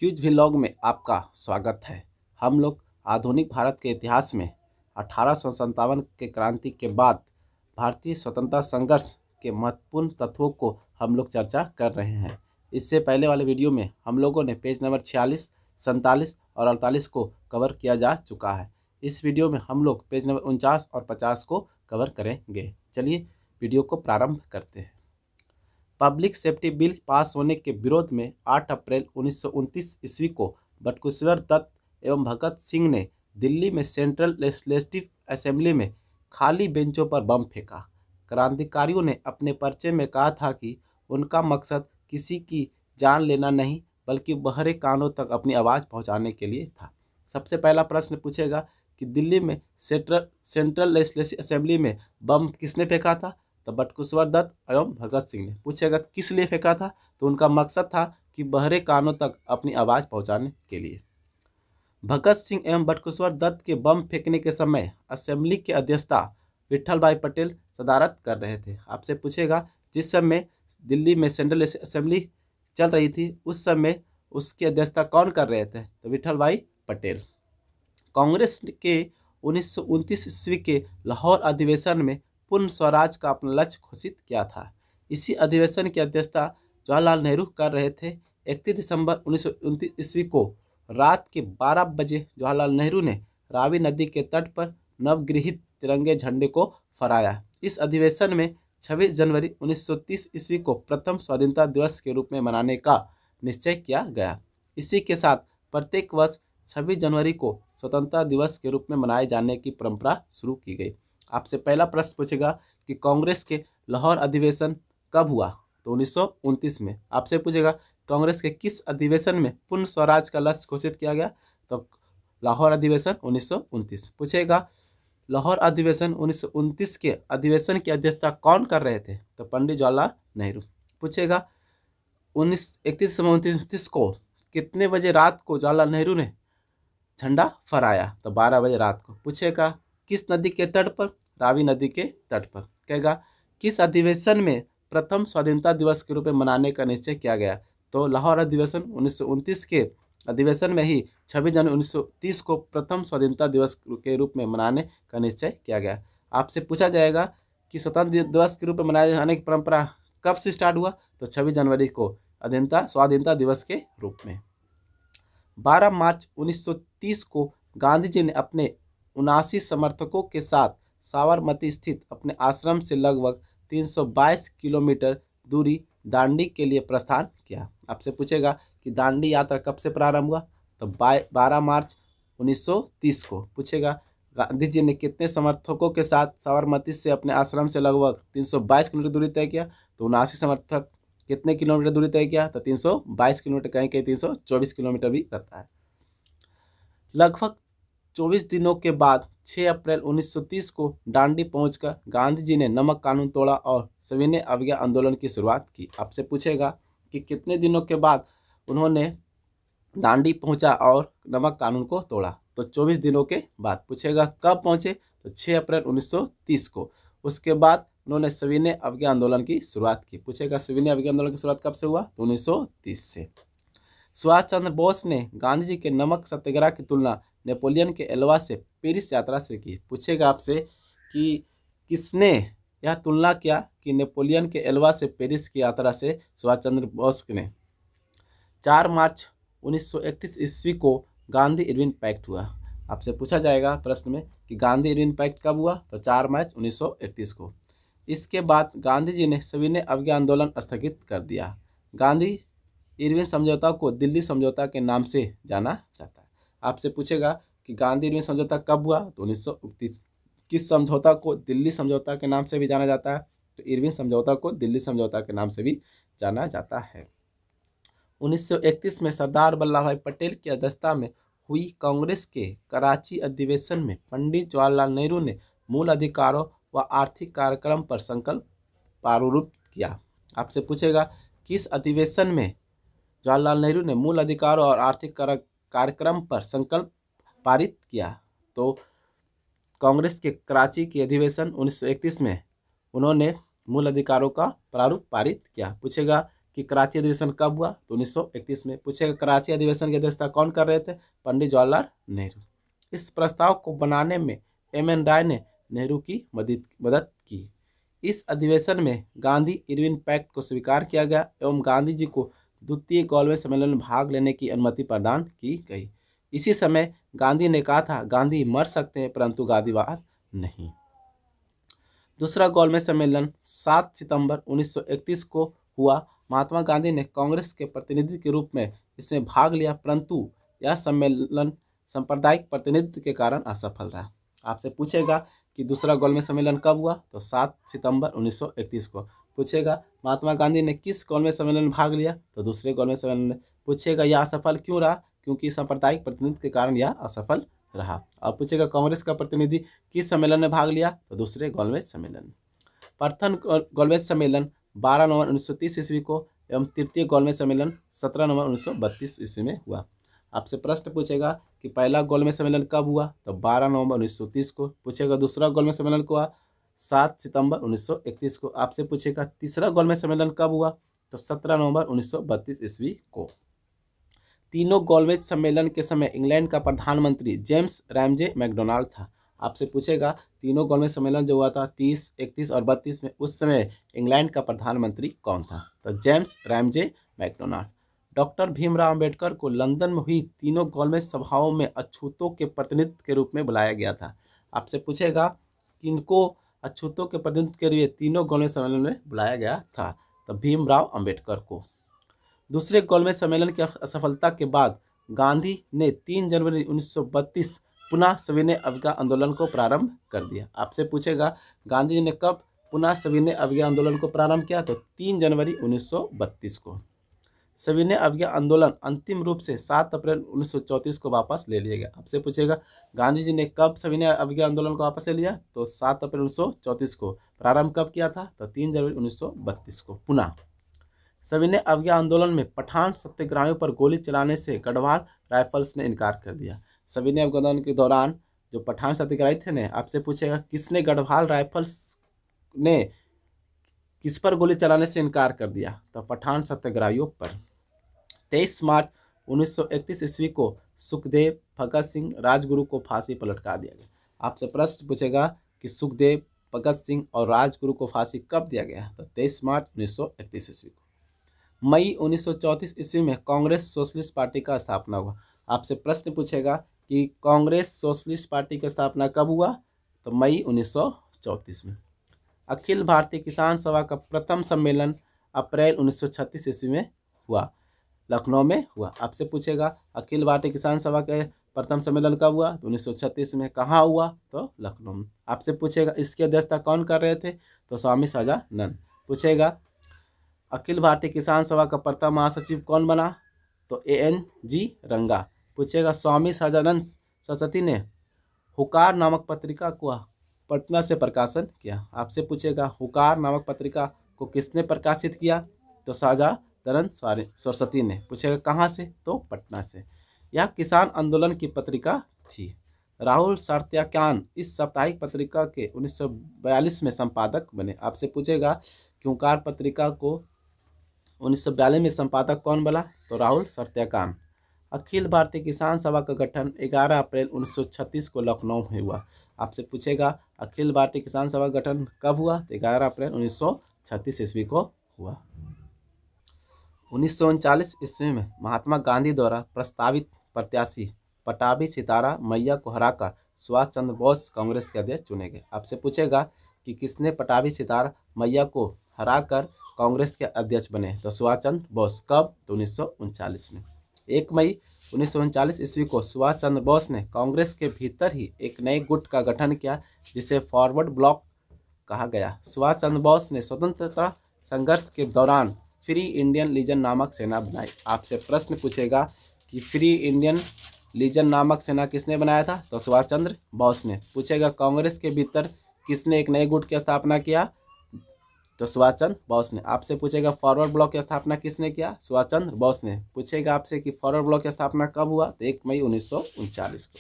Quiz vlog में आपका स्वागत है। हम लोग आधुनिक भारत के इतिहास में 1857 के क्रांति के बाद भारतीय स्वतंत्रता संघर्ष के महत्वपूर्ण तत्वों को हम लोग चर्चा कर रहे हैं। इससे पहले वाले वीडियो में हम लोगों ने पेज नंबर 46, 47 और 48 को कवर किया जा चुका है। इस वीडियो में हम लोग पेज नंबर 49 और 50 को कवर करेंगे। चलिए वीडियो को प्रारंभ करते हैं। पब्लिक सेफ्टी बिल पास होने के विरोध में 8 अप्रैल 1929 ईस्वी को बटुकेश्वर दत्त एवं भगत सिंह ने दिल्ली में सेंट्रल लेजिस्लेटिव असेंबली में खाली बेंचों पर बम फेंका। क्रांतिकारियों ने अपने पर्चे में कहा था कि उनका मकसद किसी की जान लेना नहीं बल्कि बहरे कानों तक अपनी आवाज़ पहुंचाने के लिए था। सबसे पहला प्रश्न पूछेगा कि दिल्ली में सेंट्रल लेजिस्लेटिव असेंबली में बम किसने फेंका था? तो बटुकेश्वर दत्त एवं भगत सिंह ने। पूछेगा किस लिए फेंका था? तो उनका मकसद था कि बहरे कानों तक अपनी आवाज़ पहुंचाने के लिए। भगत सिंह एवं बटुकेश्वर दत्त के बम फेंकने के समय असेंबली की अध्यक्षता विट्ठल भाई पटेल सदारत कर रहे थे। आपसे पूछेगा जिस समय दिल्ली में सेंट्रल असेंबली चल रही थी उस समय उसकी अध्यक्षता कौन कर रहे थे? तो विट्ठल भाई पटेल। कांग्रेस के 1929 ईस्वी के लाहौर अधिवेशन में पूर्ण स्वराज का अपना लक्ष्य घोषित किया था। इसी अधिवेशन की अध्यक्षता जवाहरलाल नेहरू कर रहे थे। 31 दिसंबर 1929 ईस्वी को रात के 12 बजे जवाहरलाल नेहरू ने रावी नदी के तट पर नवगृहित तिरंगे झंडे को फहराया। इस अधिवेशन में 26 जनवरी 1930 ईस्वी को प्रथम स्वाधीनता दिवस के रूप में मनाने का निश्चय किया गया। इसी के साथ प्रत्येक वर्ष 26 जनवरी को स्वतंत्रता दिवस के रूप में मनाए जाने की परंपरा शुरू की गई। आपसे पहला प्रश्न पूछेगा कि कांग्रेस के लाहौर अधिवेशन कब हुआ? तो 1929 में। आपसे पूछेगा कांग्रेस के किस अधिवेशन में पूर्ण स्वराज का लक्ष्य घोषित किया गया? तो लाहौर अधिवेशन 1929। पूछेगा लाहौर अधिवेशन 1929 के अधिवेशन की अध्यक्षता कौन कर रहे थे? तो पंडित जवाहरलाल नेहरू। पूछेगा 31 दिसंबर 1929 को कितने बजे रात को जवाहरलाल नेहरू ने झंडा फहराया? तो 12 बजे रात को। पूछेगा किस नदी के तट पर? रावी नदी के तट पर। कहेगा किस अधिवेशन में प्रथम स्वाधीनता दिवस के रूप में मनाने का निश्चय किया गया? तो लाहौर अधिवेशन 1929 के अधिवेशन में ही 26 जनवरी 1930 को प्रथम स्वाधीनता दिवस के रूप में मनाने का निश्चय किया गया। आपसे पूछा जाएगा कि स्वतंत्रता दिवस के रूप में मनाए जाने की परंपरा कब से स्टार्ट हुआ? तो 26 जनवरी को स्वाधीनता दिवस के रूप में। 12 मार्च 1930 को गांधी जी ने अपने 79 समर्थकों के साथ साबरमती स्थित अपने आश्रम से लगभग 322 किलोमीटर दूरी दांडी के लिए प्रस्थान किया। आपसे पूछेगा कि दांडी यात्रा कब से प्रारंभ हुआ? तो 12 मार्च 1930 को। पूछेगा गांधी जी ने कितने समर्थकों के साथ साबरमती से अपने आश्रम से लगभग 322 किलोमीटर दूरी तय किया? तो 79 समर्थक कितने किलोमीटर दूरी तय किया? तो 322 किलोमीटर, कहीं कहीं 324 किलोमीटर भी रहता है। लगभग 24 दिनों के बाद 6 अप्रैल 1930 को दांडी पहुंचकर गांधी जी ने नमक कानून तोड़ा और सविनय अवज्ञा आंदोलन की शुरुआत की। आपसे पूछेगा कि कितने दिनों के बाद उन्होंने दांडी पहुंचा और नमक कानून को तोड़ा? तो 24 दिनों के बाद। पूछेगा कब पहुंचे? तो 6 अप्रैल 1930 को। उसके बाद उन्होंने सविनय अवज्ञा आंदोलन की शुरुआत की। पूछेगा सविनय अवज्ञा आंदोलन की शुरुआत कब से हुआ? तो 1930 से। सुभाष चंद्र बोस ने गांधी जी के नमक सत्याग्रह की तुलना नेपोलियन के एल्वा से पेरिस यात्रा से की। पूछेगा आपसे कि किसने यह तुलना किया कि नेपोलियन के एल्वा से पेरिस की यात्रा से सुभाष चंद्र बोस ने? 4 मार्च 1931 ईस्वी को गांधी इरविन पैक्ट हुआ। आपसे पूछा जाएगा प्रश्न में कि गांधी इरविन पैक्ट कब हुआ? तो 4 मार्च 1931 को। इसके बाद गांधी जी ने सविनय अवज्ञा आंदोलन स्थगित कर दिया। गांधी इरविन समझौता को दिल्ली समझौता के नाम से जाना जाता है। आपसे पूछेगा कि गांधी इरविन समझौता कब हुआ? तो 1929। किस समझौता को दिल्ली समझौता के नाम से भी जाना जाता है? तो इरविन समझौता को दिल्ली समझौता के नाम से भी जाना जाता है। 1931 में सरदार वल्लभ भाई पटेल की अध्यक्षता में हुई कांग्रेस के कराची अधिवेशन में पंडित जवाहरलाल नेहरू ने मूल अधिकारों व आर्थिक कार्यक्रम पर संकल्प प्रारूप किया। आपसे पूछेगा किस अधिवेशन में जवाहरलाल नेहरू ने मूल अधिकारों और आर्थिक कार्यक्रम पर संकल्प पारित किया? तो कांग्रेस के कराची के अधिवेशन 1931 में उन्होंने मूल अधिकारों का प्रारूप पारित किया। पूछेगा कि कराची अधिवेशन कब हुआ, तो 1931 में। पूछेगा कराची अधिवेशन की अध्यक्षता कौन कर रहे थे, पंडित जवाहरलाल नेहरू। इस प्रस्ताव को बनाने में एम.एन. राय ने नेहरू की मदद की। इस अधिवेशन में गांधी इरविन पैक्ट को स्वीकार किया गया एवं गांधी जी को द्वितीय गोलमेज सम्मेलन में भाग लेने की अनुमति प्रदान की गई। इसी समय गांधी ने कहा था गांधी मर सकते हैं परंतु गांधीवाद नहीं। दूसरा गोलमेज सम्मेलन 7 सितंबर 1931 को हुआ। महात्मा गांधी ने कांग्रेस के प्रतिनिधि के रूप में इसमें भाग लिया परंतु यह सम्मेलन सांप्रदायिक प्रतिनिधित्व के कारण असफल रहा। आपसे पूछेगा कि दूसरा गोलमेज सम्मेलन कब हुआ, तो 7 सितंबर 1931 को। पूछेगा महात्मा गांधी ने किस गोलमेज सम्मेलन में भाग लिया, तो दूसरे गोलमेज सम्मेलन में। पूछेगा यह असफल क्यों रहा, क्योंकि सांप्रदायिक प्रतिनिधित्व के कारण यह असफल रहा। अब पूछेगा कांग्रेस का प्रतिनिधि किस सम्मेलन में भाग लिया, तो दूसरे गोलमेज सम्मेलन में। प्रथम गोलमेज सम्मेलन 12 नवंबर 1930 ईस्वी को एवं तृतीय गोलमेज सम्मेलन 17 नवंबर 1932 ईस्वी में हुआ। आपसे प्रश्न पूछेगा कि पहला गोलमेज सम्मेलन कब हुआ, तो 12 नवंबर 1930 को। पूछेगा दूसरा गोलमेज सम्मेलन को हुआ 7 सितंबर 1931 को। आपसे पूछेगा तीसरा गोलमेज सम्मेलन कब हुआ, तो 17 नवंबर 1932 ईस्वी को। तीनों गोलमेज सम्मेलन के समय इंग्लैंड का प्रधानमंत्री जेम्स रैमजे मैकडोनाल्ड था। आपसे पूछेगा तीनों गोलमेज सम्मेलन जो हुआ था 30, 31 और 32 में, उस समय इंग्लैंड का प्रधानमंत्री कौन था, तो James Ramsay MacDonald. Doctor Bhimrao Ambedkar को लंदन में हुई तीनों गोलमेज सभाओं में अछूतों के प्रतिनिधित्व के रूप में बुलाया गया था। आपसे पूछेगा किनको अछूतों के प्रतिनिधित्व के लिए तीनों गोलमेज सम्मेलन में बुलाया गया था, तो भीमराव अंबेडकर को। दूसरे गोलमेज सम्मेलन की असफलता के बाद गांधी ने 3 जनवरी 1932 पुनः सविनय अवज्ञा आंदोलन को प्रारंभ कर दिया। आपसे पूछेगा गांधी जी ने कब पुनः सविनय अवज्ञा आंदोलन को प्रारंभ किया, तो 3 जनवरी 1932 को। सविनय अवज्ञा आंदोलन अंतिम रूप से 7 अप्रैल 1934 को वापस ले लिया गया। आपसे पूछेगा गांधी जी ने कब सविनय अवज्ञा आंदोलन को वापस ले लिया, तो 7 अप्रैल 1934 को। प्रारंभ कब किया था, तो 3 जनवरी 1932 को। पुनः सविनय अवज्ञा आंदोलन में पठान सत्याग्रहियों पर गोली चलाने से गढ़वाल राइफल्स ने इनकार कर दिया। सविनय अवज्ञा आंदोलन के दौरान जो पठान सत्याग्रही थे ने, आपसे पूछेगा किसने गढ़वाल राइफल्स ने किस पर गोली चलाने से इनकार कर दिया, तो पठान सत्याग्रहियों पर। 23 मार्च 1931 ईस्वी को सुखदेव, भगत सिंह, राजगुरु को फांसी पर लटका दिया गया। आपसे प्रश्न पूछेगा कि सुखदेव, भगत सिंह और राजगुरु को फांसी कब दिया गया, तो 23 मार्च 1931 ईस्वी को। मई 1934 ईस्वी में कांग्रेस सोशलिस्ट पार्टी का स्थापना हुआ। आपसे प्रश्न पूछेगा कि कांग्रेस सोशलिस्ट पार्टी की स्थापना कब हुआ, तो मई 1934 में। अखिल भारतीय किसान सभा का प्रथम सम्मेलन अप्रैल 1936 ईस्वी में हुआ, लखनऊ में हुआ। आपसे पूछेगा अखिल भारतीय किसान सभा के प्रथम सम्मेलन कब हुआ, तो 1936 में। कहाँ हुआ, तो लखनऊ में। आपसे पूछेगा इसकी अध्यक्षता कौन कर रहे थे, तो स्वामी सदानंद। पूछेगा अखिल भारतीय किसान सभा का प्रथम महासचिव कौन बना, तो A.N.G. रंगा। पूछेगा स्वामी सदानंद सरस्वती ने हुकार नामक पत्रिका को पटना से प्रकाशन किया। आपसे पूछेगा हुकार नामक पत्रिका को किसने प्रकाशित किया, तो सदानंद सरस्वती ने। पूछेगा कहाँ से, तो पटना से। यह किसान आंदोलन की पत्रिका थी। राहुल सातत्यायन इस साप्ताहिक पत्रिका के 1942 में संपादक बने। आपसे पूछेगा कि हुकार पत्रिका को 1942 में संपादक कौन बना, तो राहुल सातत्यायन। अखिल भारतीय किसान सभा का गठन 11 अप्रैल 1936 को लखनऊ में हुआ। आपसे पूछेगा अखिल भारतीय किसान सभा का गठन कब हुआ, तो 11 अप्रैल 1936 ईस्वी को हुआ। 1939 ईस्वी में महात्मा गांधी द्वारा प्रस्तावित प्रत्याशी पटाभी सितारा मैया को हराकर सुभाष चंद्र बोस कांग्रेस के अध्यक्ष चुने गए। आपसे पूछेगा कि किसने पटाभी सितारा मैया को हराकर कांग्रेस के अध्यक्ष बने, तो सुभाष चंद्र बोस। कब, तो 1939 में। 1 मई 1939 ईस्वी को सुभाष चंद्र बोस ने कांग्रेस के भीतर ही एक नए गुट का गठन किया जिसे फॉरवर्ड ब्लॉक कहा गया। सुभाष चंद्र बोस ने स्वतंत्रता संघर्ष के दौरान फ्री इंडियन लीजन नामक सेना बनाई। आपसे प्रश्न पूछेगा कि फ्री इंडियन लीजन नामक सेना किसने बनाया था, तो सुभाष चंद्र बोस ने। पूछेगा कांग्रेस के भीतर किसने एक नए गुट की स्थापना किया, तो सुभाष चंद्र बोस ने। आपसे पूछेगा फॉरवर्ड ब्लॉक की स्थापना किसने किया, सुभाष चंद्र बोस ने। पूछेगा आपसे कि फॉरवर्ड ब्लॉक की स्थापना कब हुआ, तो 1 मई 1939 को।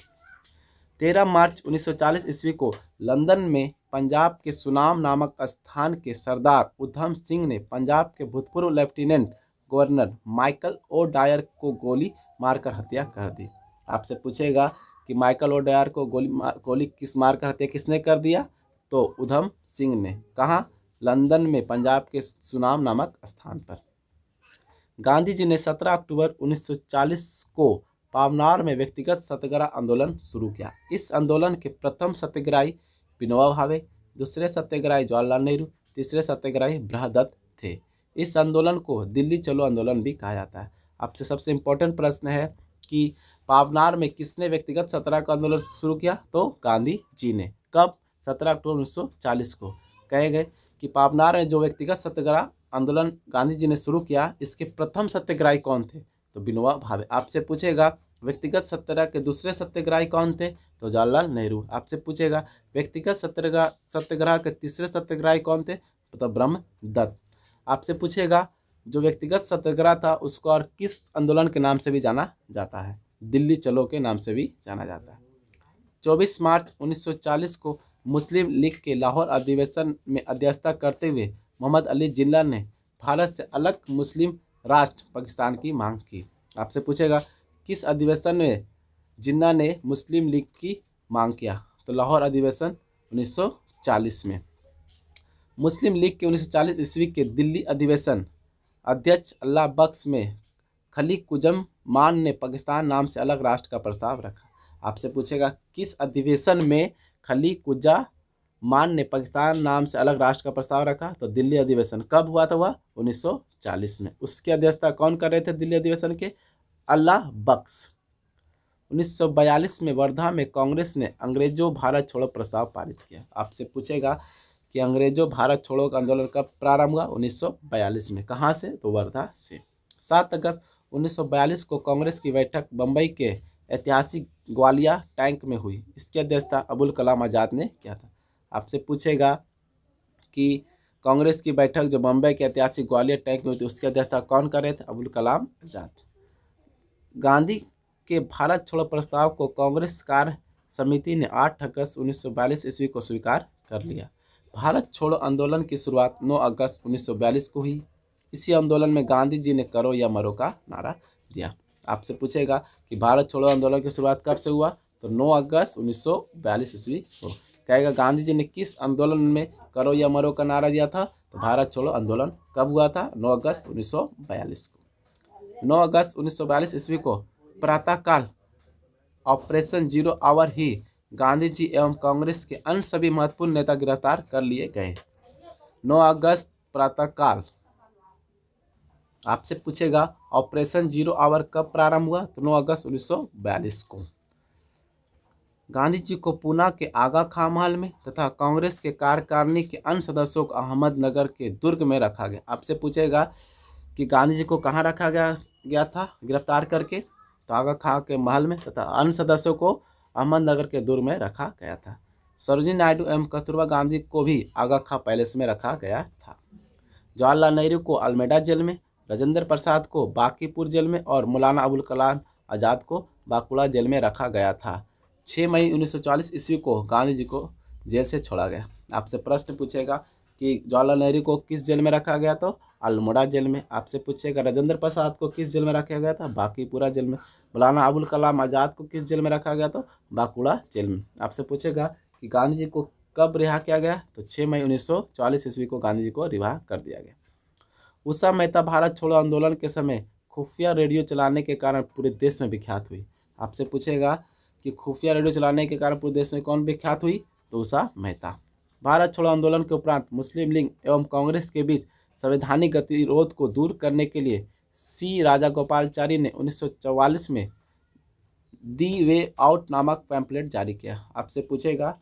13 मार्च 1940 ईस्वी को लंदन में पंजाब के सुनाम नामक स्थान के सरदार उधम सिंह ने पंजाब के भूतपूर्व lieutenant governor Michael O'Dwyer को गोली मारकर हत्या कर दी। आपसे पूछेगा कि माइकल ओ डायर को गोली किस मारकर हत्या किसने कर दिया, तो उधम सिंह ने। कहाँ? लंदन में, पंजाब के सुनाम नामक स्थान पर। गांधी जी ने 17 अक्टूबर 1940 को पावनार में व्यक्तिगत सत्याग्रह आंदोलन शुरू किया। इस आंदोलन के प्रथम सत्याग्रही विनोबा भावे, दूसरे सत्याग्रही जवाहरलाल नेहरू, तीसरे सत्याग्रही बृहदत्त थे। इस आंदोलन को दिल्ली चलो आंदोलन भी कहा जाता है। आपसे सबसे इम्पोर्टेंट प्रश्न है कि पावनार में किसने व्यक्तिगत सत्याग्रह का आंदोलन शुरू किया, तो गांधी जी ने। कब? 17 अक्टूबर 1940 को। कहे गए कि पावनार में जो व्यक्तिगत सत्याग्रह आंदोलन गांधी जी ने शुरू किया, इसके प्रथम सत्याग्रही कौन थे, तो विनोबा भावे। आपसे पूछेगा व्यक्तिगत सत्याग्रह के दूसरे सत्याग्रही कौन थे, तो जवाहरलाल नेहरू। आपसे पूछेगा व्यक्तिगत सत्याग्रह के तीसरे सत्याग्रही कौन थे, तो ब्रह्मदत्त। आपसे पूछेगा जो व्यक्तिगत सत्याग्रह था उसको और किस आंदोलन के नाम से भी जाना जाता है, दिल्ली चलो के नाम से भी जाना जाता है। 24 मार्च 1940 को मुस्लिम लीग के लाहौर अधिवेशन में अध्यक्षता करते हुए मोहम्मद अली जिन्ना ने भारत से अलग मुस्लिम राष्ट्र पाकिस्तान की मांग की। आपसे पूछेगा किस अधिवेशन में जिन्ना ने मुस्लिम लीग की मांग किया, तो लाहौर अधिवेशन 1940 में। मुस्लिम लीग के 1940 ईस्वी के दिल्ली अधिवेशन अध्यक्ष अल्लाह बख्श में खलीकुज्जमान ने पाकिस्तान नाम से अलग राष्ट्र का प्रस्ताव रखा। आपसे पूछेगा किस अधिवेशन में खलीकुज्जमान ने पाकिस्तान नाम से अलग राष्ट्र का प्रस्ताव रखा, तो दिल्ली अधिवेशन। कब हुआ था वह? 1940 में। उसकी अध्यक्षता कौन कर रहे थे दिल्ली अधिवेशन के? अल्लाह बख्श। 1942 में वर्धा में कांग्रेस ने अंग्रेजों भारत छोड़ो प्रस्ताव पारित किया। आपसे पूछेगा कि अंग्रेजों भारत छोड़ो का आंदोलन कब प्रारंभ हुआ? 1942 में। कहाँ से? तो वर्धा से। 7 अगस्त 1942 को कांग्रेस की बैठक बम्बई के ऐतिहासिक ग्वालिया टैंक में हुई। इसकी अध्यक्षता अबुल कलाम आज़ाद ने किया था। आपसे पूछेगा कि कांग्रेस की बैठक जो बम्बई के ऐतिहासिक ग्वालियर टैंक में हुई थी उसकी अध्यक्षता कौन कर रहे थे? अबुल कलाम आज़ाद। गांधी के भारत छोड़ो प्रस्ताव को कांग्रेस कार्य समिति ने 8 अगस्त 1942 ईस्वी को स्वीकार कर लिया। भारत छोड़ो आंदोलन की शुरुआत 9 अगस्त 1942 को हुई। इसी आंदोलन में गांधी जी ने करो या मरो का नारा दिया। आपसे पूछेगा कि भारत छोड़ो आंदोलन की शुरुआत कब से हुआ, तो 9 अगस्त 1942 ईस्वी को। कहेगा गांधी जी ने किस आंदोलन में करो या मरो का नारा दिया था, तो भारत छोड़ो आंदोलन कब हुआ था? 9 अगस्त 1942 को। 9 अगस्त 1942 ईस्वी को प्रातःकाल ऑपरेशन जीरो आवर ही गांधी जी एवं कांग्रेस के अन्य सभी महत्वपूर्ण नेता गिरफ्तार कर लिए गए। 9 अगस्त प्रातःकाल। आपसे पूछेगा ऑपरेशन जीरो आवर कब प्रारंभ हुआ, तो 9 अगस्त 1942 को। गांधी जी को पूना के आगा खां महल में तथा कांग्रेस के कार्यकारिणी के अन्य सदस्यों को अहमदनगर के दुर्ग में रखा गया। आपसे पूछेगा कि गांधी जी को कहाँ रखा गया था गिरफ्तार करके, तो आगा खां के महल में तथा अन्य सदस्यों को अहमदनगर के दुर्ग में रखा गया था। सरोजिनी नायडू एवं कस्तूरबा गांधी को भी आगा खां पैलेस में रखा गया था। जवाहरलाल नेहरू को अल्मेडा जेल में, राजेंद्र प्रसाद को बांकीपुर जेल में और मौलाना अबुल कलाम आज़ाद को बांकुड़ा जेल में रखा गया था। 6 मई 1940 ईस्वी को गांधी जी को जेल से छोड़ा गया। आपसे प्रश्न पूछेगा कि जवाहरलाल नेहरू को किस जेल में रखा गया, तो अल्मोड़ा जेल में। आपसे पूछेगा राजेंद्र प्रसाद को किस जेल में रखा गया था, बांकीपुरा जेल में। मौलाना अबुल कलाम आज़ाद को किस जेल में रखा गया, तो बांकुड़ा जेल में। आपसे पूछेगा कि गांधी जी को कब रिहा किया गया, तो 6 मई 1940 ईस्वी को गांधी जी को रिहा कर दिया गया। उषा मेहता भारत छोड़ो आंदोलन के समय खुफिया रेडियो चलाने के कारण पूरे देश में विख्यात हुई। आपसे पूछेगा कि खुफिया रेडियो चलाने के कारण पूरे देश में कौन विख्यात हुई, तो उषा मेहता। भारत छोड़ो आंदोलन के उपरांत मुस्लिम लीग एवं कांग्रेस के बीच संवैधानिक गतिरोध को दूर करने के लिए सी राजागोपालाचारी ने 1944 में दी वे आउट नामक पैम्पलेट जारी किया। आपसे पूछेगा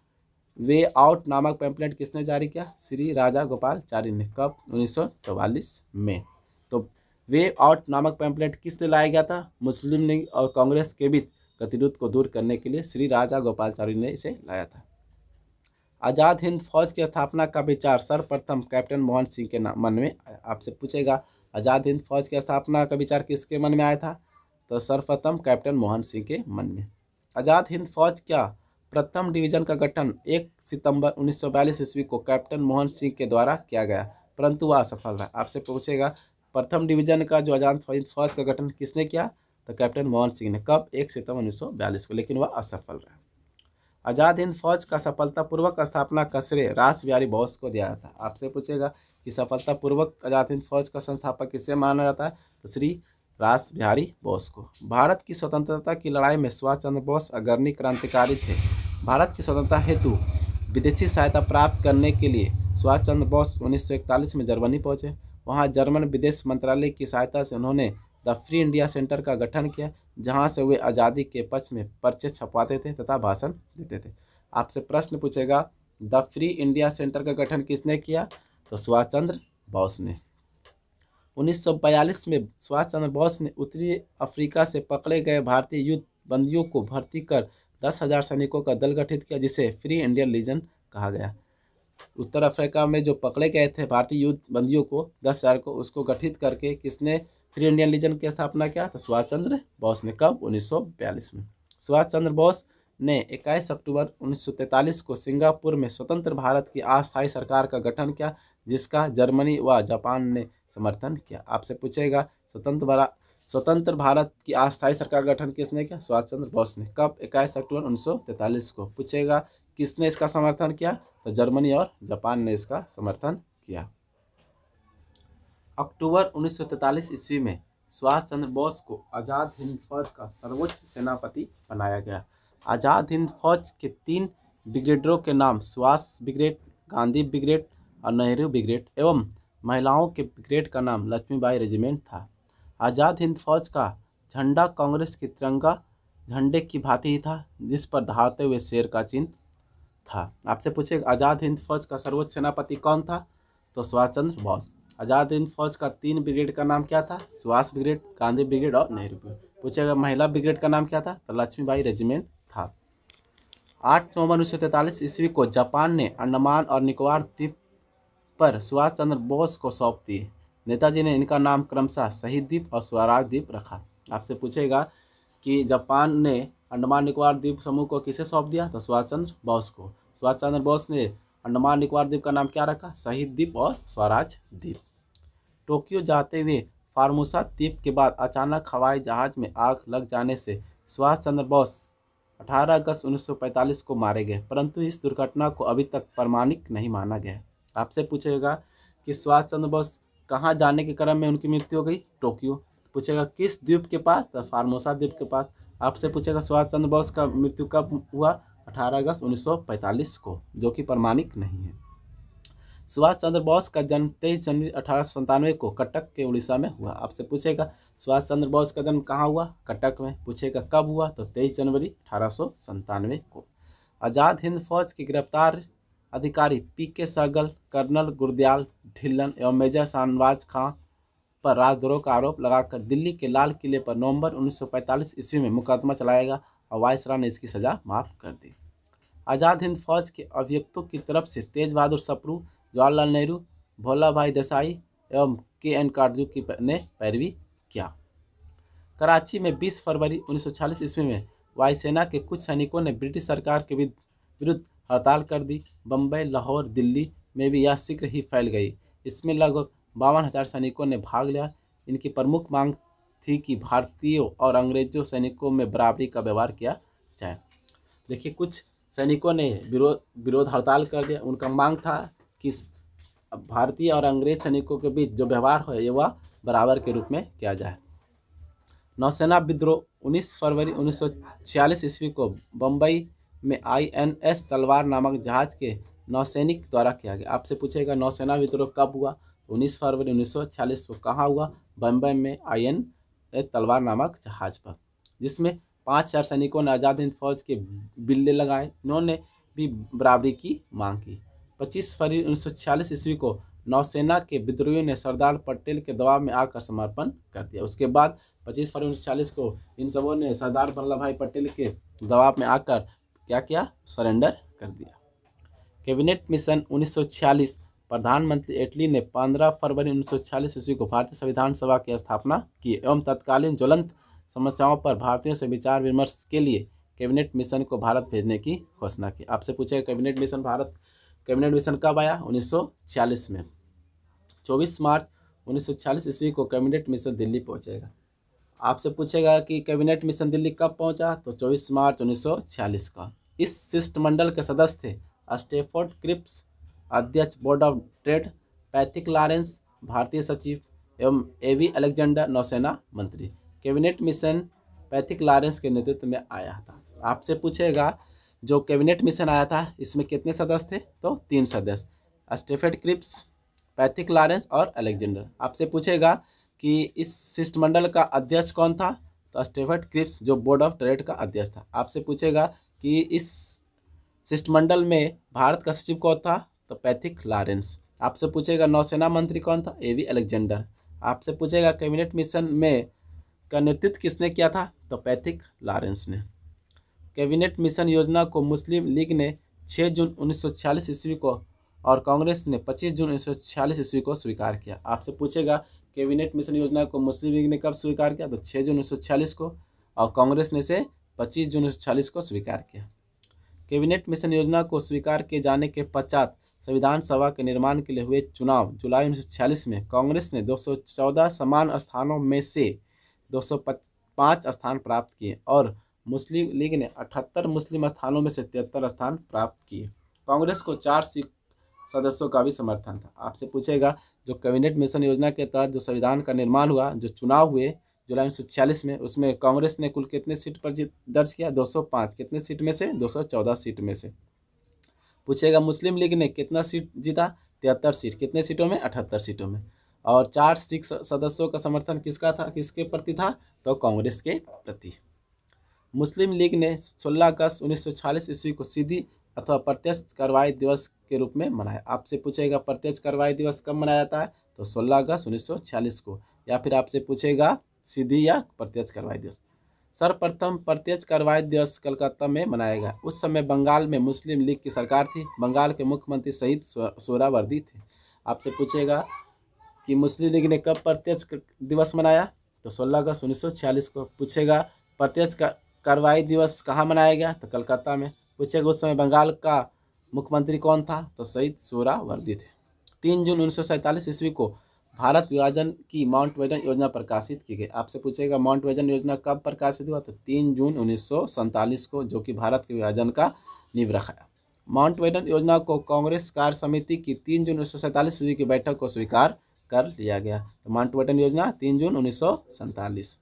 वे आउट नामक पैम्पलेट किसने जारी किया, श्री राजागोपालाचारी ने। कब? 1944 में। तो वे आउट नामक पैम्पलेट किसने लाया गया था, मुस्लिम लीग और कांग्रेस के बीच गतिरोध को दूर करने के लिए श्री राजागोपालाचारी ने इसे लाया था। आज़ाद हिंद फौज की स्थापना का विचार सर्वप्रथम कैप्टन मोहन सिंह के मन में आया। आपसे पूछेगा आज़ाद हिंद फौज की स्थापना का विचार किसके मन में आया था, तो सर्वप्रथम कैप्टन मोहन सिंह के मन में। आज़ाद हिंद फौज का प्रथम डिवीजन का गठन 1 सितंबर 1942 ईस्वी को कैप्टन मोहन सिंह के द्वारा किया गया, परंतु वह असफल रहा। आपसे पूछेगा प्रथम डिवीजन का जो आजाद हिंद फौज का गठन किसने किया? तो कैप्टन मोहन सिंह ने। कब? 1 सितंबर 1942 को, लेकिन वह असफल रहा। आजाद हिंद फौज का सफलतापूर्वक स्थापना कसरे रास बिहारी बोस को दिया था। आपसे पूछेगा कि सफलतापूर्वक आजाद हिंद फौज का संस्थापक किसे माना जाता है? तो श्री रास बिहारी बोस को। भारत की स्वतंत्रता की लड़ाई में सुभाष चंद्र बोस अग्रणी क्रांतिकारी थे। भारत की स्वतंत्रता हेतु विदेशी सहायता प्राप्त करने के लिए सुभाष चंद्र बोस 1941 में जर्मनी पहुंचे। वहां जर्मन विदेश मंत्रालय की सहायता से उन्होंने द फ्री इंडिया सेंटर का गठन किया, जहां से वे आज़ादी के पक्ष में पर्चे छपवाते थे तथा भाषण देते थे। आपसे प्रश्न पूछेगा, द फ्री इंडिया सेंटर का गठन किसने किया? तो सुभाष चंद्र बोस ने। 1942 में सुभाष चंद्र बोस ने उत्तरी अफ्रीका से पकड़े गए भारतीय युद्ध बंदियों को भर्ती कर 10,000 सैनिकों का दल गठित किया, जिसे फ्री इंडियन लीजन कहा गया। उत्तर अफ्रीका में जो पकड़े गए थे भारतीय युद्ध बंदियों को 10,000 को, उसको गठित करके किसने फ्री इंडियन लीजन की स्थापना किया? तो सुभाष चंद्र बोस ने। कब? 1942 में। सुभाष चंद्र बोस ने 21 अक्टूबर 1943 को सिंगापुर में स्वतंत्र भारत की अस्थायी सरकार का गठन किया, जिसका जर्मनी व जापान ने समर्थन किया। आपसे पूछेगा, स्वतंत्र भारत की अस्थायी सरकार का गठन किसने किया? सुभाष चंद्र बोस ने। कब? 21 अक्टूबर 1943 को। पूछेगा किसने इसका समर्थन किया? तो जर्मनी और जापान ने इसका समर्थन किया। अक्टूबर 1943 ईस्वी में सुभाष चंद्र बोस को आज़ाद हिंद फौज का सर्वोच्च सेनापति बनाया गया। आज़ाद हिंद फौज के 3 ब्रिगेडरों के नाम सुभाष ब्रिगेड, गांधी ब्रिगेड और नेहरू ब्रिगेड एवं महिलाओं के ब्रिगेड का नाम लक्ष्मीबाई रेजिमेंट था। आज़ाद हिंद फौज का झंडा कांग्रेस के तिरंगा झंडे की भांति ही था, जिस पर दहाड़ते हुए शेर का चिन्ह था। आपसे पूछेगा आज़ाद हिंद फौज का सर्वोच्च सेनापति कौन था? तो सुभाष चंद्र बोस। आज़ाद हिंद फौज का 3 ब्रिगेड का नाम क्या था? सुभाष ब्रिगेड, गांधी ब्रिगेड और नेहरू ब्रिगेड। पूछेगा महिला ब्रिगेड का नाम क्या था? तो लक्ष्मीबाई रेजिमेंट था। 8 नवंबर 1943 ईस्वी को जापान ने अंडमान और निकोबार द्वीप पर सुभाष चंद्र बोस को सौंप दिए। नेताजी ने इनका नाम क्रमशः शहीद द्वीप और स्वराज द्वीप रखा। आपसे पूछेगा कि जापान ने अंडमान निकोबार द्वीप समूह को किसे सौंप दिया? तो सुभाष चंद्र बोस को। सुभाष चंद्र बोस ने अंडमान निकोबार द्वीप का नाम क्या रखा? शहीद द्वीप और स्वराज द्वीप। टोक्यो जाते हुए फार्मूसा द्वीप के बाद अचानक हवाई जहाज में आग लग जाने से सुभाष चंद्र बोस 18 अगस्त 1945 को मारे गए, परंतु इस दुर्घटना को अभी तक प्रमाणिक नहीं माना गया। आपसे पूछेगा कि सुभाष चंद्र बोस कहाँ जाने के क्रम में उनकी मृत्यु हो गई? टोक्यो। पूछेगा किस द्वीप के पास? तो फार्मोसा द्वीप के पास। आपसे पूछेगा सुभाष चंद्र बोस का मृत्यु कब हुआ? 18 अगस्त 1945 को, जो कि प्रमाणिक नहीं है। सुभाष चंद्र बोस का जन्म 23 जनवरी 1897 को कटक के उड़ीसा में हुआ। आपसे पूछेगा सुभाष चंद्र बोस का जन्म कहाँ हुआ? कटक में। पूछेगा कब हुआ? तो 23 जनवरी 1897 को। आज़ाद हिंद फौज के गिरफ्तार अधिकारी पीके सहगल, कर्नल गुरदयाल ढिल्लन एवं मेजर शाहनवाज खां पर राजद्रोह का आरोप लगाकर दिल्ली के लाल किले पर नवंबर 1945 ईस्वी में मुकदमा चलाएगा और वायसराय ने इसकी सजा माफ कर दी। आज़ाद हिंद फौज के अभियुक्तों की तरफ से तेज बहादुर सप्रू, जवाहरलाल नेहरू, भोला भाई देसाई एवं के.एन. काटजू की ने पैरवी किया। कराची में 20 फरवरी 1946 ईस्वी में वायुसेना के कुछ सैनिकों ने ब्रिटिश सरकार के विरुद्ध हड़ताल कर दी। बम्बई, लाहौर, दिल्ली में भी यह शीघ्र ही फैल गई। इसमें लगभग 52,000 सैनिकों ने भाग लिया। इनकी प्रमुख मांग थी कि भारतीयों और अंग्रेजों सैनिकों में बराबरी का व्यवहार किया जाए। देखिए, कुछ सैनिकों ने विरोध हड़ताल कर दिया। उनका मांग था कि भारतीय और अंग्रेज सैनिकों के बीच जो व्यवहार हो ये वह बराबर के रूप में किया जाए। नौसेना विद्रोह 19 फरवरी 1946 ईस्वी को बम्बई में INS तलवार नामक जहाज के नौसैनिक द्वारा किया गया। आपसे पूछेगा नौसेना विद्रोह कब हुआ? 19 फरवरी 1946 को। कहाँ हुआ? बम्बई में INS तलवार नामक जहाज पर, जिसमें 5,000 सैनिकों ने आज़ाद हिंद फौज के बिल्ले लगाए। इन्होंने भी बराबरी की मांग की। 25 फरवरी 1946 ईस्वी को नौसेना के विद्रोहियों ने सरदार पटेल के दबाव में आकर समर्पण कर दिया। उसके बाद 25 फरवरी 1946 को इन सबों ने सरदार वल्लभ भाई पटेल के दबाव में आकर क्या किया? सरेंडर कर दिया। Cabinet mission 1946। प्रधानमंत्री एटली ने 15 फरवरी 1946 ईस्वी को भारतीय संविधान सभा की स्थापना की एवं तत्कालीन ज्वलंत समस्याओं पर भारतीयों से विचार विमर्श के लिए कैबिनेट मिशन को भारत भेजने की घोषणा की। आपसे पूछेगा कैबिनेट मिशन कब आया? 1946 में। 24 मार्च 1946 ईस्वी को कैबिनेट मिशन दिल्ली पहुंचेगा। आपसे पूछेगा कि कैबिनेट मिशन दिल्ली कब पहुंचा, तो 24 मार्च 1946 का। इस शिष्टमंडल के सदस्य थे स्टैफोर्ड क्रिप्स, अध्यक्ष board of trade, Pethick Lawrence, भारतीय सचिव, एवं एवी अलेक्जेंडर, नौसेना मंत्री। कैबिनेट मिशन पैथिक लॉरेंस के नेतृत्व में आया था। आपसे पूछेगा जो कैबिनेट मिशन आया था इसमें कितने सदस्य थे, तो 3 सदस्य, स्टैफोर्ड क्रिप्स, पैथिक लॉरेंस और अलेक्जेंडर। आपसे पूछेगा कि इस शिष्टमंडल का अध्यक्ष कौन था, तो स्टैफोर्ड क्रिप्स जो बोर्ड ऑफ ट्रेड का अध्यक्ष था। आपसे पूछेगा कि इस शिष्टमंडल में भारत का सचिव कौन था, तो पैथिक लॉरेंस। आपसे पूछेगा नौसेना मंत्री कौन था, एवी अलेक्जेंडर। आपसे पूछेगा कैबिनेट मिशन में का नेतृत्व किसने किया था, तो पैथिक लॉरेंस ने। कैबिनेट मिशन योजना को मुस्लिम लीग ने 6 जून 1946 ईस्वी को और कांग्रेस ने 25 जून 1946 ईस्वी को स्वीकार किया। आपसे पूछेगा कैबिनेट मिशन योजना को मुस्लिम लीग ने कब स्वीकार किया, तो 6 जून 1946 को, और कांग्रेस ने इसे 25 जून 1946 को स्वीकार किया। कैबिनेट मिशन योजना को स्वीकार किए जाने के पश्चात संविधान सभा के निर्माण के लिए हुए चुनाव जुलाई 1946 में कांग्रेस ने 214 समान स्थानों में से 205 स्थान प्राप्त किए और मुस्लिम लीग ने 78 मुस्लिम स्थानों में से 73 स्थान प्राप्त किए। कांग्रेस को 4 सिख सदस्यों का भी समर्थन था। आपसे पूछेगा जो कैबिनेट मिशन योजना के तहत जो संविधान का निर्माण हुआ, जो चुनाव हुए जुलाई 1946 में, उसमें कांग्रेस ने कुल कितने सीट पर दर्ज किया, 205। कितने सीट में से, 214 सीट में से। पूछेगा मुस्लिम लीग ने कितना सीट जीता, 73 सीट। कितने सीटों में, 78 सीटों में। और 4 सिख सदस्यों का समर्थन किसका था, किसके प्रति था, तो कांग्रेस के प्रति। मुस्लिम लीग ने 16 अगस्त 1946 ईस्वी को सीधी अथवा प्रत्यक्ष कार्रवाई दिवस के रूप में मनाया। आपसे पूछेगा प्रत्यक्ष कार्रवाई दिवस कब मनाया जाता है, तो 16 अगस्त 1946 को। या फिर आपसे पूछेगा सीधी या प्रत्यक्ष कार्रवाई दिवस। सर्वप्रथम प्रत्यक्ष कार्रवाई दिवस कलकत्ता में मनाया गया। उस समय बंगाल में मुस्लिम लीग की सरकार थी। बंगाल के मुख्यमंत्री शहीद सोहरावर्दी थे। आपसे पूछेगा कि मुस्लिम लीग ने कब प्रत्यक्ष दिवस मनाया, तो 16 अगस्त 1946 को। पूछेगा प्रत्यक्ष कार्रवाई दिवस कहाँ मनाया गया, तो कलकत्ता में। पूछेगा उस समय बंगाल का मुख्यमंत्री कौन था, तो शहीद सोहरावर्दी थे। 3 जून 1947 ईस्वी को भारत विभाजन की माउंटबेटन योजना प्रकाशित की गई। आपसे पूछेगा माउंटबेटन योजना कब प्रकाशित हुआ, तो 3 जून 1947 को, जो कि भारत के विभाजन का नींव रखा। माउंटबेटन योजना को कांग्रेस कार्य समिति की 3 जून 1947 ईस्वी की बैठक को स्वीकार कर लिया गया। तो माउंटबेटन योजना 3 जून 1947।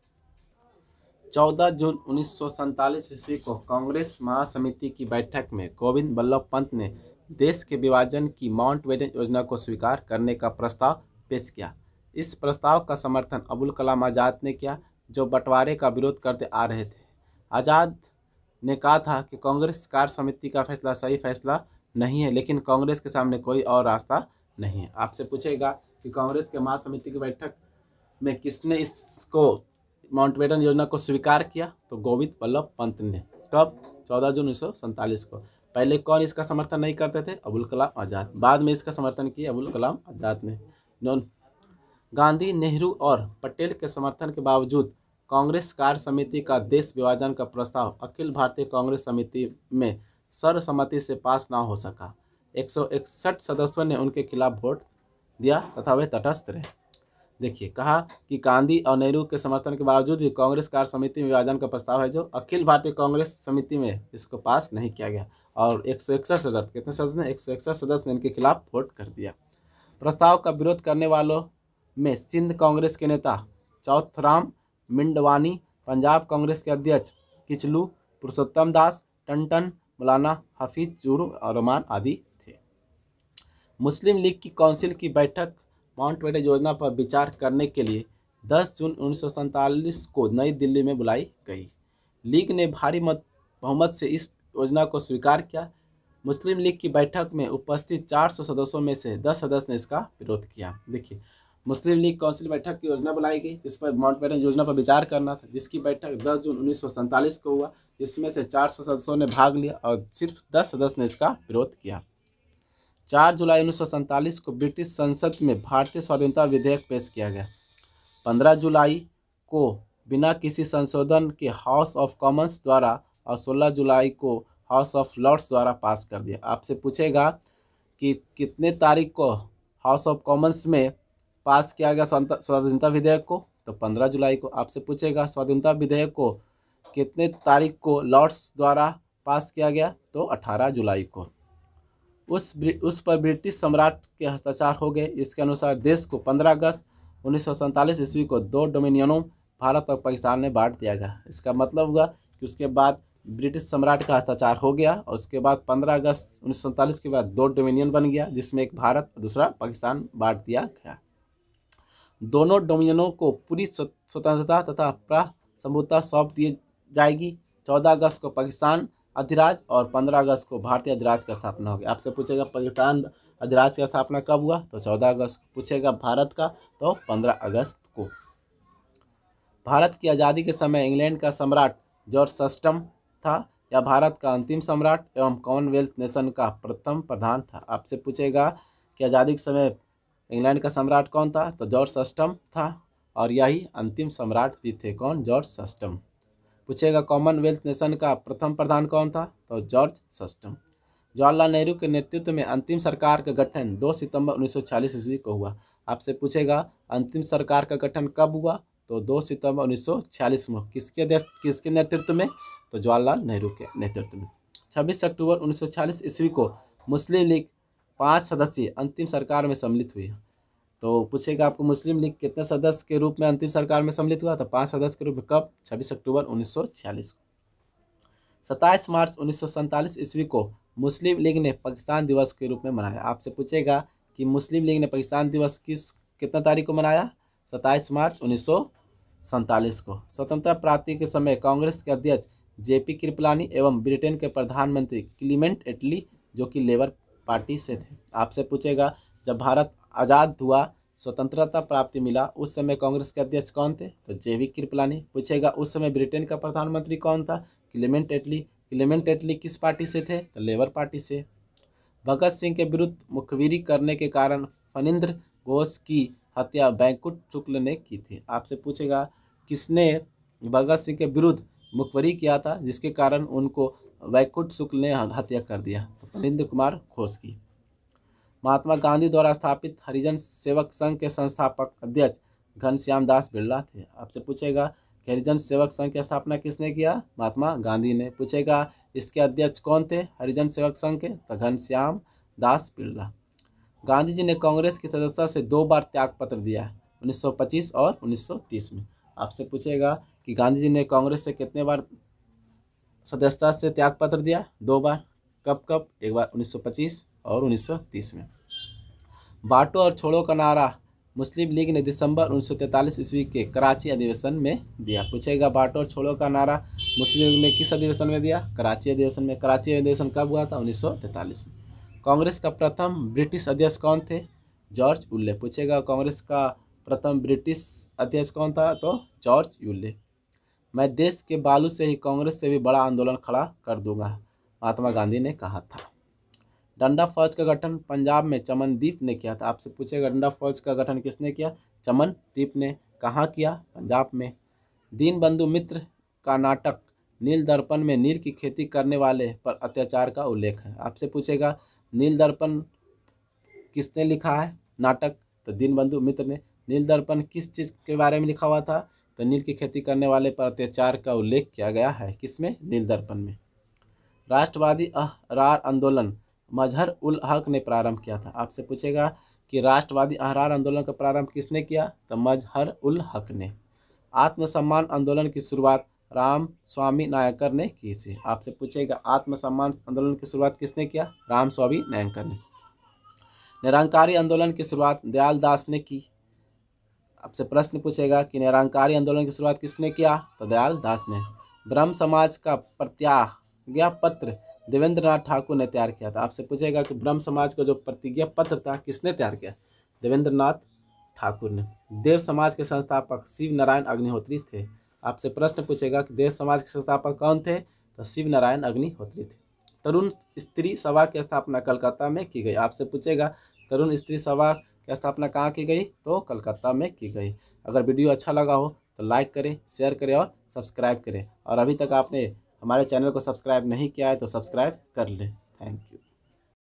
14 जून 1947 ईस्वी को कांग्रेस महासमिति की बैठक में गोविंद बल्लभ पंत ने देश के विभाजन की माउंटबेटन योजना को स्वीकार करने का प्रस्ताव पेश किया। इस प्रस्ताव का समर्थन अबुल कलाम आज़ाद ने किया, जो बंटवारे का विरोध करते आ रहे थे। आज़ाद ने कहा था कि कांग्रेस कार्य समिति का फैसला सही फैसला नहीं है, लेकिन कांग्रेस के सामने कोई और रास्ता नहीं है। आपसे पूछेगा कि कांग्रेस के महासमिति की बैठक में किसने इसको माउंटबेटन योजना को स्वीकार किया, तो गोविंद बल्लभ पंत ने। कब, 14 जून 1947 को। पहले कौन इसका समर्थन नहीं करते थे, अबुल कलाम आज़ाद। बाद में इसका समर्थन किया अबुल कलाम आज़ाद ने। गांधी, नेहरू और पटेल के समर्थन के बावजूद कांग्रेस कार्य समिति का देश विभाजन का प्रस्ताव अखिल भारतीय कांग्रेस समिति में सर्वसम्मति से पास ना हो सका। 161 सदस्यों ने उनके खिलाफ वोट दिया तथा वे तटस्थ रहे। देखिए, कहा कि गांधी और नेहरू के समर्थन के बावजूद भी कांग्रेस कार्य समिति में विभाजन का प्रस्ताव है, जो अखिल भारतीय कांग्रेस समिति में इसको पास नहीं किया गया। और 161 सदस्य, कितने सदस्य ने, 161 सदस्य ने इनके खिलाफ वोट कर दिया। प्रस्ताव का विरोध करने वालों में सिंध कांग्रेस के नेता चौथराम मिंडवानी, पंजाब कांग्रेस के अध्यक्ष किचलू पुरुषोत्तम दास, टंटन, मौलाना हफीज उर रहमान आदि थे। मुस्लिम लीग की काउंसिल की बैठक माउंटबेटन योजना पर विचार करने के लिए 10 जून 1947 को नई दिल्ली में बुलाई गई। लीग ने भारी बहुमत से इस योजना को स्वीकार किया। मुस्लिम लीग की बैठक में उपस्थित 400 सदस्यों में से 10 सदस्य ने इसका विरोध किया। देखिए, मुस्लिम लीग काउंसिल बैठक की योजना बुलाई गई जिस पर माउंटबेटन योजना पर विचार करना था, जिसकी बैठक 10 जून 1947 को हुआ, जिसमें से 400 सदस्यों ने भाग लिया और सिर्फ 10 सदस्य ने इसका विरोध किया। 4 जुलाई 1947 को ब्रिटिश संसद में भारतीय स्वाधीनता विधेयक पेश किया गया। 15 जुलाई को बिना किसी संशोधन के हाउस ऑफ कॉमन्स द्वारा और 16 जुलाई को हाउस ऑफ लॉर्ड्स द्वारा पास कर दिया। आपसे पूछेगा कि कितने तारीख को हाउस ऑफ कॉमन्स में पास किया गया स्वाधीनता विधेयक को? तो 15 जुलाई को। आपसे पूछेगा स्वाधीनता विधेयक को कितने तारीख को लॉर्ड्स द्वारा पास किया गया? तो 18 जुलाई को। उस पर ब्रिटिश सम्राट के हस्ताक्षर हो गए। इसके अनुसार देश को 15 अगस्त 1947 ईस्वी को 2 डोमिनियनों भारत और पाकिस्तान में बांट दिया गया। इसका मतलब हुआ कि उसके बाद ब्रिटिश सम्राट का हस्ताक्षर हो गया और उसके बाद 15 अगस्त 1947 के बाद 2 डोमिनियन बन गया, जिसमें एक भारत और दूसरा पाकिस्तान बांट दिया गया। दोनों डोमिनियनों को पूरी स्वतंत्रता तथा प्रभुत्वता सौंप दी जाएगी। 14 अगस्त को पाकिस्तान अधिराज और 15 अगस्त को भारतीय अधिराज की स्थापना होगी। आपसे पूछेगा पाकिस्तान अधिराज की स्थापना कब हुआ? तो 14 अगस्त को। पूछेगा भारत का? तो 15 अगस्त को। भारत की आज़ादी के समय इंग्लैंड का सम्राट जॉर्ज षष्ठम था या भारत का अंतिम सम्राट एवं कॉमनवेल्थ नेशन का प्रथम प्रधान था? आपसे पूछेगा कि आज़ादी के समय इंग्लैंड का सम्राट कौन था? तो जॉर्ज षष्ठम था और यही अंतिम सम्राट भी थे। कौन? जॉर्ज षष्ठम। पूछेगा कॉमनवेल्थ नेशन का प्रथम प्रधान कौन था? तो जॉर्ज षष्ठम। जवाहरलाल नेहरू के नेतृत्व में अंतिम सरकार का गठन 2 सितंबर 1946 ईस्वी को हुआ। आपसे पूछेगा अंतिम सरकार का गठन कब हुआ? तो 2 सितंबर 1946 में। किसके नेतृत्व में? तो जवाहरलाल नेहरू के नेतृत्व में। 26 अक्टूबर 1946 ईस्वी को मुस्लिम लीग 5 सदस्यीय अंतिम सरकार में सम्मिलित हुई। तो पूछेगा आपको मुस्लिम लीग कितने सदस्य के रूप में अंतिम सरकार में सम्मिलित हुआ? तो 5 सदस्य के रूप में। कब? 26 अक्टूबर 1946 को। 27 मार्च 1947 ईस्वी को मुस्लिम लीग ने पाकिस्तान दिवस के रूप में मनाया। आपसे पूछेगा कि मुस्लिम लीग ने पाकिस्तान दिवस कितना तारीख को मनाया? 27 मार्च 1947 को। स्वतंत्रता प्राप्ति के समय कांग्रेस के अध्यक्ष जेपी कृपलानी एवं ब्रिटेन के प्रधानमंत्री क्लीमेंट एटली, जो कि लेबर पार्टी से थे। आपसे पूछेगा जब भारत आज़ाद हुआ, स्वतंत्रता प्राप्ति मिला, उस समय कांग्रेस के अध्यक्ष कौन थे? तो जेपी कृपलानी। पूछेगा उस समय ब्रिटेन का प्रधानमंत्री कौन था? क्लीमेंट एटली। क्लीमेंट एटली किस पार्टी से थे? तो लेबर पार्टी से। भगत सिंह के विरुद्ध मुखबिरी करने के कारण फणींद्र घोष की हत्या वैकुंठ शुक्ल ने की थी। आपसे पूछेगा किसने भगत सिंह के विरुद्ध मुखबिरी किया था जिसके कारण उनको वैकुंठ शुक्ल ने हत्या कर दिया? तो फणींद्र कुमार घोष की। महात्मा गांधी द्वारा स्थापित हरिजन सेवक संघ के संस्थापक अध्यक्ष घनश्याम दास बिरला थे। आपसे पूछेगा कि हरिजन सेवक संघ की स्थापना किसने किया? महात्मा गांधी ने। पूछेगा इसके अध्यक्ष कौन थे हरिजन सेवक संघ के? तो घनश्याम दास बिरला। गांधी जी ने कांग्रेस की सदस्यता से 2 बार त्यागपत्र दिया, 1925 और 1930 में। आपसे पूछेगा कि गांधी जी ने कांग्रेस से कितने बार सदस्यता से त्यागपत्र दिया? 2 बार। कब कब? एक बार 1925 और 1930 में। बांटो और छोड़ो का नारा मुस्लिम लीग ने दिसंबर 1943 ईस्वी के कराची अधिवेशन में दिया। पूछेगा बांटो और छोड़ो का नारा मुस्लिम लीग ने किस अधिवेशन में दिया? कराची अधिवेशन में। कराची अधिवेशन कब हुआ था? 1943 में। कांग्रेस का प्रथम ब्रिटिश अध्यक्ष कौन थे? George Yule. पूछेगा कांग्रेस का प्रथम ब्रिटिश अध्यक्ष कौन था? तो जॉर्ज यूले। मैं देश के बालू से ही कांग्रेस से भी बड़ा आंदोलन खड़ा कर दूंगा, महात्मा गांधी ने कहा था। डंडा फौज का गठन पंजाब में चमनदीप ने किया था। आपसे पूछेगा डंडा फौज का गठन किसने किया? चमनदीप ने। कहाँ किया? पंजाब में। दीनबंधु मित्र का नाटक नील दर्पण में नील की खेती करने वाले पर अत्याचार का उल्लेख है। आपसे पूछेगा नील दर्पण किसने लिखा है नाटक? तो दीनबंधु मित्र ने। नील दर्पण किस चीज़ के बारे में लिखा हुआ था? तो नील की खेती करने वाले पर अत्याचार का उल्लेख किया गया है। किसमें? नील दर्पण में। राष्ट्रवादी अहरार आंदोलन मजहर उल हक ने प्रारंभ किया था। आपसे पूछेगा कि राष्ट्रवादी अहरार आंदोलन का प्रारंभ किसने किया? तो मजहर उल हक ने। आत्मसम्मान आंदोलन की शुरुआत राम स्वामी नायकर ने की थी। आपसे पूछेगा आत्मसम्मान आंदोलन की शुरुआत किसने किया? राम स्वामी नायकर ने। निरंकारी आंदोलन की शुरुआत दयाल दास ने की। आपसे प्रश्न पूछेगा कि निरंकारी आंदोलन की शुरुआत किसने किया? तो दयाल दास ने। ब्रह्म समाज का प्रतिज्ञा पत्र देवेंद्र नाथ ठाकुर ने तैयार किया था। आपसे पूछेगा कि ब्रह्म समाज का जो प्रतिज्ञा पत्र था किसने तैयार किया? देवेंद्र नाथ ठाकुर ने। देव समाज के संस्थापक शिव नारायण अग्निहोत्री थे। आपसे प्रश्न पूछेगा कि देव समाज के संस्थापक कौन थे? तो शिव नारायण अग्निहोत्री थे। तरुण स्त्री सभा की स्थापना कलकत्ता में की गई। आपसे पूछेगा तरुण स्त्री सभा की स्थापना कहाँ की गई? तो कलकत्ता में की गई। अगर वीडियो अच्छा लगा हो तो लाइक करें, शेयर करें और सब्सक्राइब करें। और अभी तक आपने हमारे चैनल को सब्सक्राइब नहीं किया है तो सब्सक्राइब कर लें। Thank you.